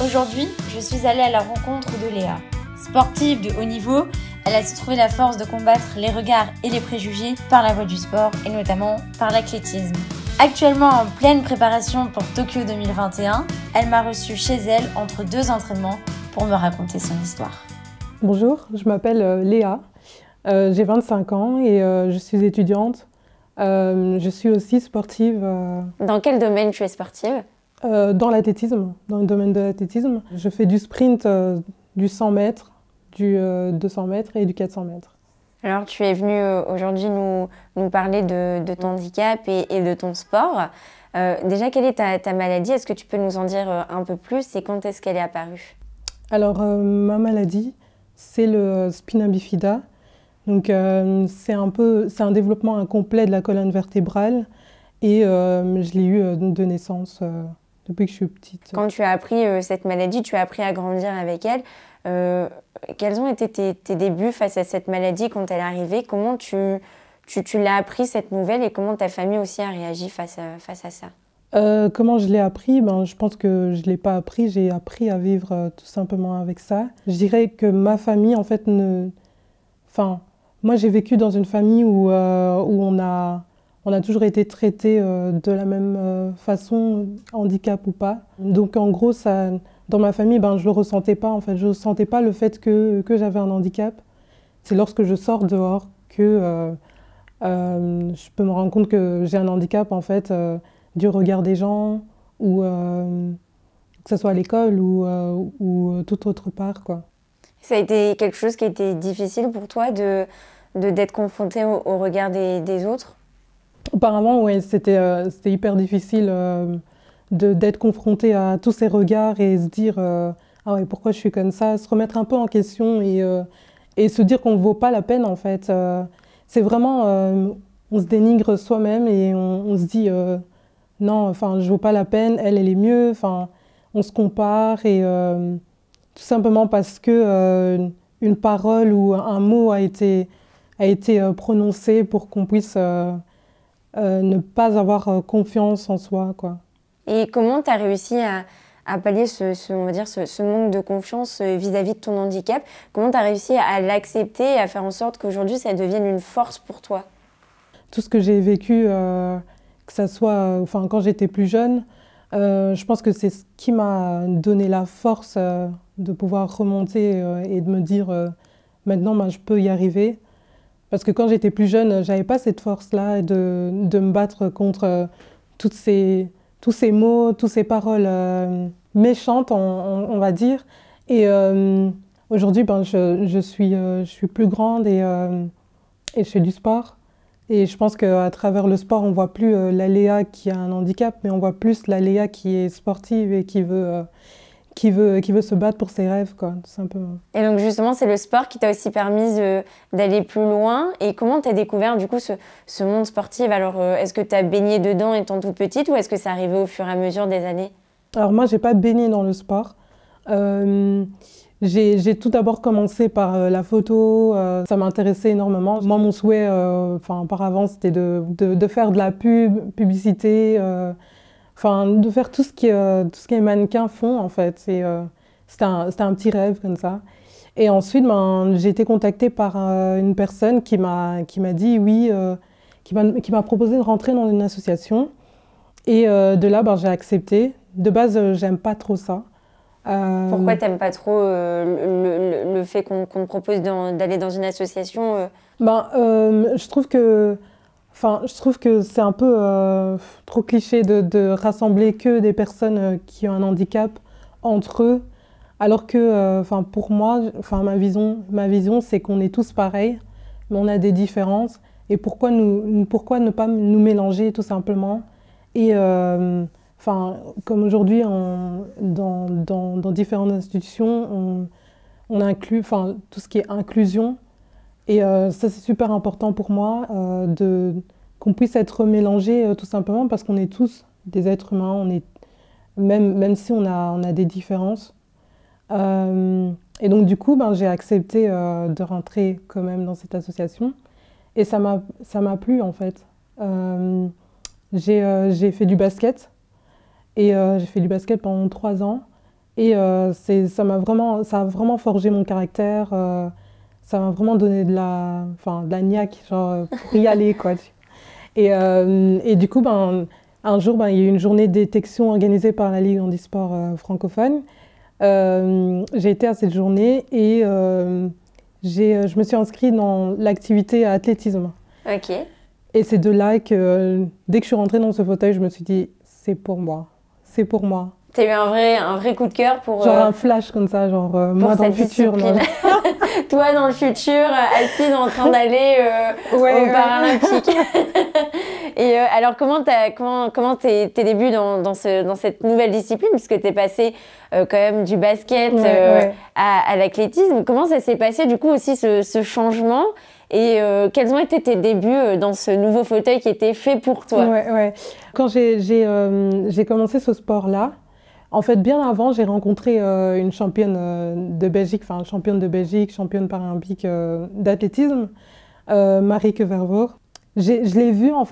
Aujourd'hui, je suis allée à la rencontre de Léa. Sportive de haut niveau, elle a su trouver la force de combattre les regards et les préjugés par la voie du sport et notamment par l'athlétisme. Actuellement en pleine préparation pour Tokyo 2021, elle m'a reçue chez elle entre 2 entraînements pour me raconter son histoire. Bonjour, je m'appelle Léa, j'ai 25 ans et je suis étudiante. Je suis aussi sportive. Dans quel domaine tu es sportive ? Dans l'athlétisme, dans le domaine de l'athlétisme. Je fais du sprint, du 100 mètres, du 200 mètres et du 400 mètres. Alors tu es venue aujourd'hui nous parler de ton handicap et de ton sport. Déjà, quelle est ta maladie? Est-ce que tu peux nous en dire un peu plus et quand est-ce qu'elle est apparue? Alors ma maladie, c'est le spina bifida. Donc c'est un développement incomplet de la colonne vertébrale et je l'ai eu de naissance depuis que je suis petite. Quand tu as appris cette maladie, tu as appris à grandir avec elle. Quels ont été tes débuts face à cette maladie quand elle est arrivée? Comment tu l'as appris cette nouvelle et comment ta famille aussi a réagi face à ça? Comment je l'ai appris? Je pense que je ne l'ai pas appris, j'ai appris à vivre tout simplement avec ça. Je dirais que ma famille, en fait, moi j'ai vécu dans une famille où on a toujours été traités de la même façon, handicap ou pas. Donc en gros, dans ma famille, je ne le ressentais pas. En fait, je ne ressentais pas le fait que j'avais un handicap. C'est lorsque je sors dehors que je peux me rendre compte que j'ai un handicap, en fait, du regard des gens, ou que ce soit à l'école ou toute autre part, quoi. Ça a été quelque chose qui a été difficile pour toi d'être confrontée au regard des autres? Auparavant, oui, c'était hyper difficile d'être confrontée à tous ces regards et se dire ah ouais, pourquoi je suis comme ça, se remettre un peu en question et se dire qu'on ne vaut pas la peine, en fait. C'est vraiment, on se dénigre soi-même et on se dit non, enfin, je ne vaux pas la peine, elle est mieux, enfin, on se compare et tout simplement parce que une parole ou un mot a été prononcé pour qu'on puisse ne pas avoir confiance en soi, quoi. Et comment tu as réussi à pallier on va dire ce manque de confiance vis-à-vis de ton handicap? Comment tu as réussi à l'accepter et à faire en sorte qu'aujourd'hui ça devienne une force pour toi? Tout ce que j'ai vécu, que ça soit quand j'étais plus jeune, je pense que c'est ce qui m'a donné la force de pouvoir remonter et de me dire maintenant je peux y arriver. Parce que quand j'étais plus jeune, j'avais pas cette force-là de me battre contre tous ces mots, toutes ces paroles méchantes, on va dire. Et aujourd'hui, je suis plus grande et je fais du sport. Et je pense qu'à travers le sport, on voit plus la Léa qui a un handicap, mais on voit plus la Léa qui est sportive et qui veut se battre pour ses rêves, quoi, tout simplement. Et donc justement, c'est le sport qui t'a aussi permis d'aller plus loin. Et comment tu as découvert du coup ce monde sportif? Alors, est-ce que tu as baigné dedans étant toute petite ou est-ce que c'est arrivé au fur et à mesure des années? Alors moi, j'ai pas baigné dans le sport. J'ai tout d'abord commencé par la photo, ça m'intéressait énormément. Moi, mon souhait, auparavant, c'était de faire de la publicité, de faire tout ce que les mannequins font, en fait. C'était un petit rêve comme ça. Et ensuite, j'ai été contactée par une personne qui m'a dit oui, qui m'a proposé de rentrer dans une association. Et de là, j'ai accepté. De base, j'aime pas trop ça. Pourquoi t'aimes pas trop le fait qu'on te propose d'aller dans une association? Je trouve que c'est un peu trop cliché de rassembler que des personnes qui ont un handicap entre eux, alors que pour moi, ma vision, c'est qu'on est tous pareils, mais on a des différences. Et pourquoi ne pas nous mélanger tout simplement? Et comme aujourd'hui, dans différentes institutions, on inclut tout ce qui est inclusion. Et ça, c'est super important pour moi, qu'on puisse être mélangés tout simplement parce qu'on est tous des êtres humains, même si on a des différences. Et donc, du coup, j'ai accepté de rentrer quand même dans cette association. Et ça m'a plu, en fait. J'ai fait du basket. Et j'ai fait du basket pendant 3 ans. Et ça a vraiment forgé mon caractère. Ça m'a vraiment donné de la niaque, genre, pour y aller, quoi. Et du coup, un jour, il y a eu une journée de détection organisée par la Ligue handisport francophone. J'ai été à cette journée et je me suis inscrite dans l'activité athlétisme. Ok. Et c'est de là que, dès que je suis rentrée dans ce fauteuil, je me suis dit, c'est pour moi, c'est pour moi. T'as eu un vrai coup de cœur pour... Genre un flash comme ça, genre moi dans le futur. Toi dans le futur, assise en train d'aller aux Paralympiques. Et alors comment tes débuts dans cette nouvelle discipline, puisque t'es passée quand même du basket à l'athlétisme, comment ça s'est passé du coup aussi ce changement? Et quels ont été tes débuts dans ce nouveau fauteuil qui était fait pour toi? Quand j'ai commencé ce sport-là, en fait, bien avant, j'ai rencontré une championne de Belgique, championne paralympique d'athlétisme, Marieke Vervoort. Je l'ai vue en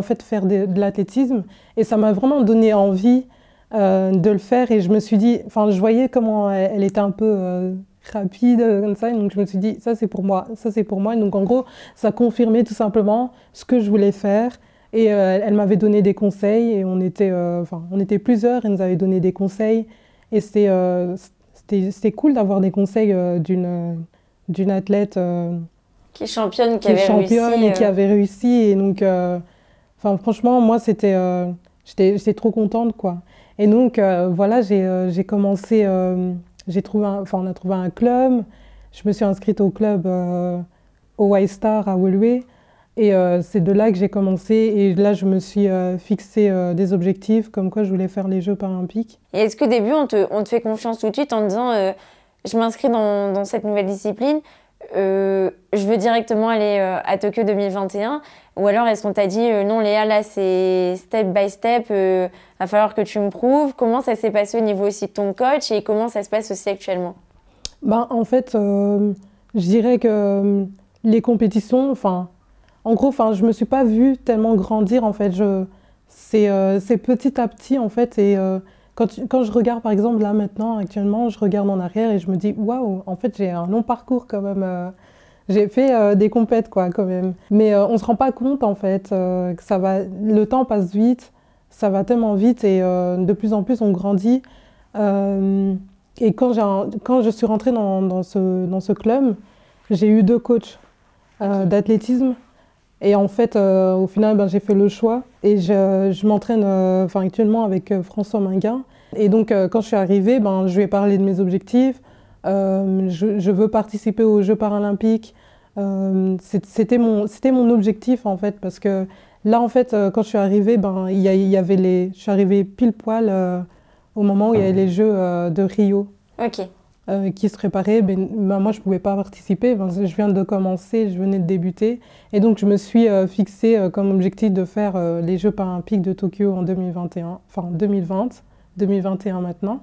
fait faire de l'athlétisme et ça m'a vraiment donné envie de le faire. Et je me suis dit, je voyais comment elle était un peu rapide comme ça, et donc je me suis dit, ça c'est pour moi, ça c'est pour moi. Et donc en gros, ça confirmait tout simplement ce que je voulais faire. Et elle m'avait donné des conseils et on était plusieurs, elle nous avait donné des conseils. Et c'était cool d'avoir des conseils d'une athlète qui est championne, qui avait réussi. Et donc, franchement, moi, j'étais trop contente, quoi. Et donc, voilà, j'ai commencé, on a trouvé un club. Je me suis inscrite au club au White Star à Woluwe. Et c'est de là que j'ai commencé et là je me suis fixé des objectifs comme quoi je voulais faire les Jeux paralympiques. Et est-ce qu'au début on te fait confiance tout de suite en disant je m'inscris dans cette nouvelle discipline, je veux directement aller à Tokyo 2021, ou alors est-ce qu'on t'a dit non Léa, là c'est step by step, va falloir que tu me prouves? Comment ça s'est passé au niveau aussi de ton coach et comment ça se passe aussi actuellement? En fait, je dirais que les compétitions, en gros, je me suis pas vue tellement grandir, en fait. C'est petit à petit, en fait. Et quand je regarde, par exemple, là, maintenant, actuellement, je regarde en arrière et je me dis, waouh, en fait, j'ai un long parcours quand même. J'ai fait des compètes, quoi, quand même. Mais on se rend pas compte, en fait, que le temps passe vite, ça va tellement vite et de plus en plus, on grandit. Et quand je suis rentrée dans ce club, j'ai eu 2 coachs d'athlétisme. Et en fait, au final, j'ai fait le choix et je m'entraîne actuellement avec François Minguin. Et donc, quand je suis arrivée, je lui ai parlé de mes objectifs. Je veux participer aux Jeux paralympiques. C'était mon objectif, en fait, parce que là, en fait, quand je suis arrivée, je suis arrivée pile poil au moment où il y avait les Jeux de Rio. Ok. Qui se préparaient. Moi, je ne pouvais pas participer. Je viens de commencer, je venais de débuter. Et donc, je me suis fixée comme objectif de faire les Jeux paralympiques de Tokyo en 2021, 2021 maintenant.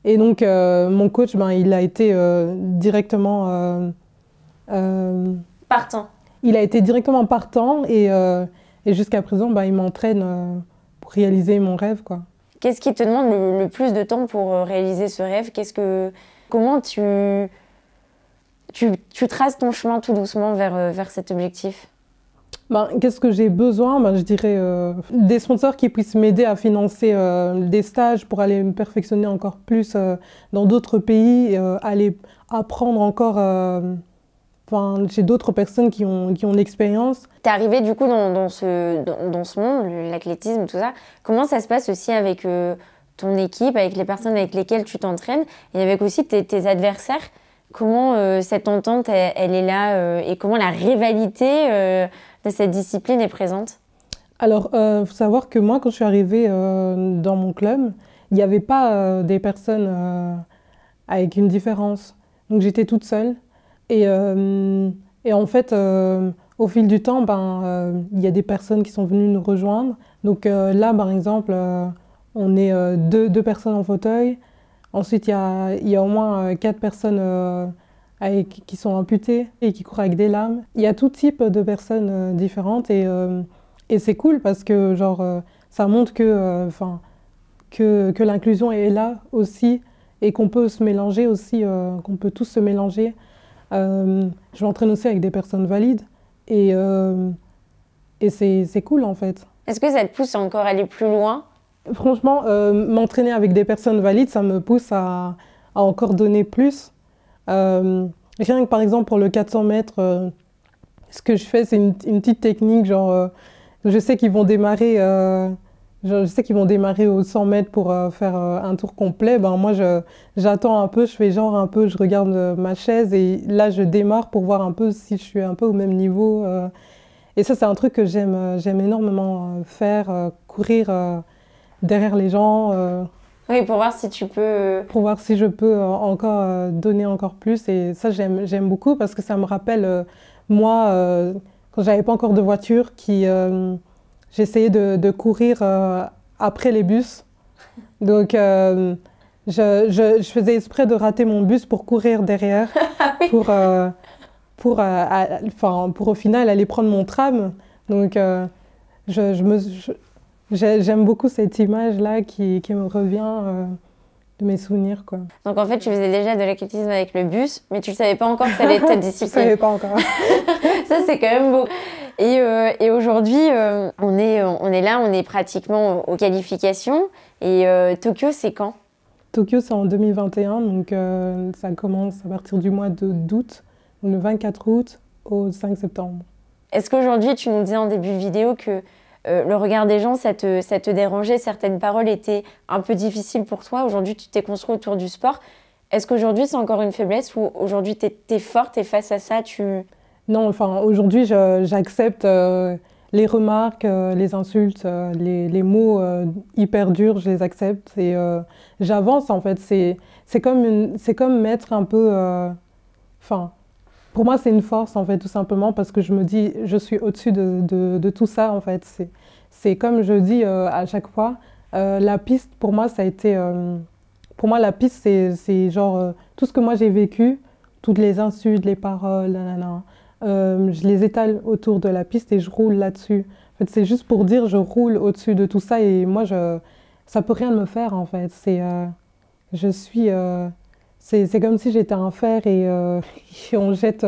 Et donc, mon coach, il a été directement... partant. Il a été directement partant et jusqu'à présent, il m'entraîne pour réaliser mon rêve, quoi. Qu'est-ce qui te demande le plus de temps pour réaliser ce rêve? Comment tu traces ton chemin tout doucement vers cet objectif? Qu'est-ce que j'ai besoin? Je dirais des sponsors qui puissent m'aider à financer des stages pour aller me perfectionner encore plus dans d'autres pays, aller apprendre encore chez d'autres personnes qui ont l'expérience. T'es arrivée du coup dans ce monde, l'athlétisme, tout ça. Comment ça se passe aussi avec ton équipe, avec les personnes avec lesquelles tu t'entraînes et avec aussi tes adversaires? Comment cette entente, elle est là et comment la rivalité de cette discipline est présente? Alors, faut savoir que moi, quand je suis arrivée dans mon club, il n'y avait pas des personnes avec une différence. Donc, j'étais toute seule. Et en fait, au fil du temps, il y a des personnes qui sont venues nous rejoindre. Donc là, par exemple, on est deux personnes en fauteuil. Ensuite, il y a au moins 4 personnes qui sont amputées et qui courent avec des lames. Il y a tout type de personnes différentes et c'est cool parce que ça montre que que l'inclusion est là aussi et qu'on peut se mélanger aussi, qu'on peut tous se mélanger. Je m'entraîne aussi avec des personnes valides et c'est cool en fait. Est-ce que ça te pousse à encore aller plus loin? Franchement, m'entraîner avec des personnes valides, ça me pousse à encore donner plus. Rien que par exemple pour le 400 mètres, ce que je fais, c'est une petite technique, genre je sais qu'ils vont démarrer, je sais qu'ils vont démarrer aux 100 mètres pour faire un tour complet. Ben, moi, j'attends un peu, je fais genre un peu, je regarde ma chaise et là, je démarre pour voir un peu si je suis un peu au même niveau. Et ça, c'est un truc que j'aime énormément faire, courir derrière les gens. Oui, pour voir si tu peux... Pour voir si je peux encore donner encore plus. Et ça, j'aime beaucoup parce que ça me rappelle, moi, quand j'avais pas encore de voiture, j'essayais de courir après les bus. Donc, je faisais exprès de rater mon bus pour courir derrière, Oui. pour au final aller prendre mon tram. Donc, j'aime beaucoup cette image-là qui me revient de mes souvenirs, quoi. Donc en fait, tu faisais déjà de l'athlétisme avec le bus, mais tu ne savais pas encore que ça allait être ta discipline. Je ne savais pas encore. Ça, c'est quand même beau. Et aujourd'hui, on est là, on est pratiquement aux qualifications. Et Tokyo, c'est quand? Tokyo, c'est en 2021, donc ça commence à partir du mois d'août, le 24 août au 5 septembre. Est-ce qu'aujourd'hui, tu nous disais en début de vidéo que le regard des gens, ça te dérangeait, certaines paroles étaient un peu difficiles pour toi. Aujourd'hui, tu t'es construit autour du sport. Est-ce qu'aujourd'hui, c'est encore une faiblesse ou aujourd'hui, tu es forte et face à ça, Non, enfin, aujourd'hui, j'accepte les remarques, les insultes, les mots hyper durs, je les accepte et j'avance en fait. C'est comme mettre un peu... Enfin, pour moi, c'est une force en fait, tout simplement, parce que je me dis, je suis au-dessus de tout ça en fait. C'est comme je dis à chaque fois, la piste, pour moi, ça a été... pour moi, la piste, c'est genre tout ce que moi j'ai vécu, toutes les insultes, les paroles, nanana. Je les étale autour de la piste et je roule là-dessus. En fait, c'est juste pour dire, je roule au-dessus de tout ça et moi, ça peut rien me faire en fait. C'est comme si j'étais un fer et on jette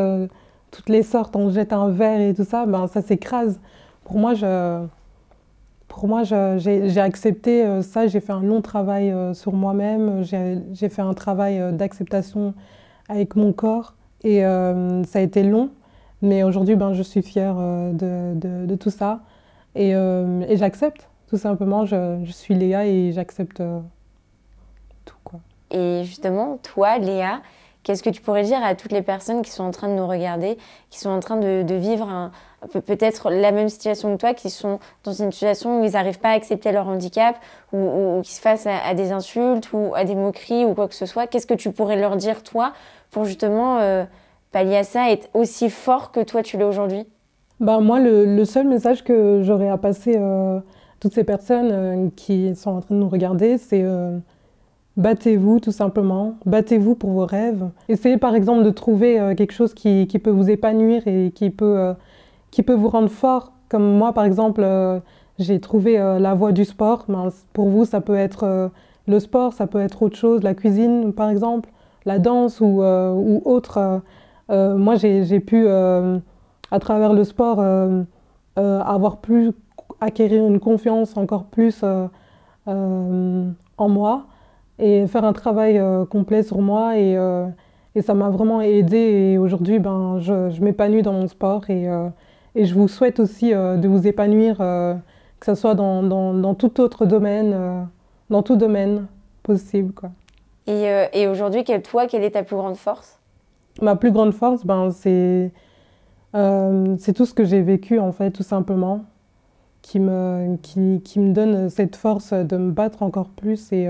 toutes les sortes, on jette un verre et tout ça, ben ça s'écrase. Pour moi, j'ai accepté ça, j'ai fait un long travail sur moi-même, j'ai fait un travail d'acceptation avec mon corps et ça a été long, mais aujourd'hui, ben, je suis fière de tout ça et j'accepte, tout simplement, je suis Léa et j'accepte tout, quoi. Et justement, toi, Léa, qu'est-ce que tu pourrais dire à toutes les personnes qui sont en train de nous regarder, qui sont en train de vivre peut-être la même situation que toi, qui sont dans une situation où ils n'arrivent pas à accepter leur handicap ou qui se face à des insultes ou à des moqueries ou quoi que ce soit? Qu'est-ce que tu pourrais leur dire, toi, pour justement pallier à ça, être aussi fort que toi tu l'es aujourd'hui? Ben, moi, le seul message que j'aurais à passer à toutes ces personnes qui sont en train de nous regarder, c'est battez-vous tout simplement, battez-vous pour vos rêves. Essayez par exemple de trouver quelque chose qui peut vous épanouir et qui peut vous rendre fort. Comme moi par exemple, j'ai trouvé la voie du sport. Ben, pour vous, ça peut être le sport, ça peut être autre chose, la cuisine par exemple, la danse ou autre. Moi j'ai pu, à travers le sport, acquérir une confiance encore plus en moi et faire un travail complet sur moi et ça m'a vraiment aidée et aujourd'hui ben, je m'épanouis dans mon sport et je vous souhaite aussi de vous épanouir que ce soit dans tout autre domaine, dans tout domaine possible, quoi. Et aujourd'hui, quelle est ta plus grande force? Ma plus grande force, ben, c'est tout ce que j'ai vécu en fait, tout simplement, qui me donne cette force de me battre encore plus et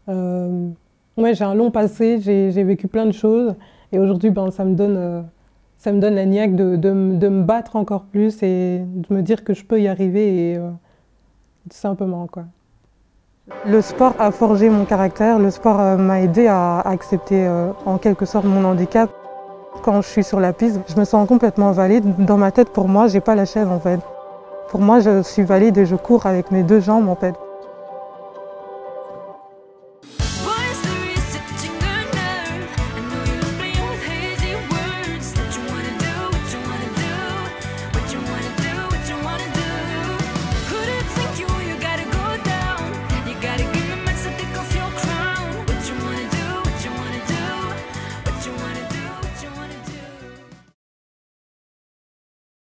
ouais, j'ai un long passé, j'ai vécu plein de choses et aujourd'hui ben, ça me donne la niaque de me battre encore plus et de me dire que je peux y arriver et tout simplement, quoi. Le sport a forgé mon caractère, le sport m'a aidé à accepter en quelque sorte mon handicap. Quand je suis sur la piste, je me sens complètement valide. Dans ma tête, pour moi, j'ai pas la chèvre en fait. Pour moi, je suis valide et je cours avec mes deux jambes en fait.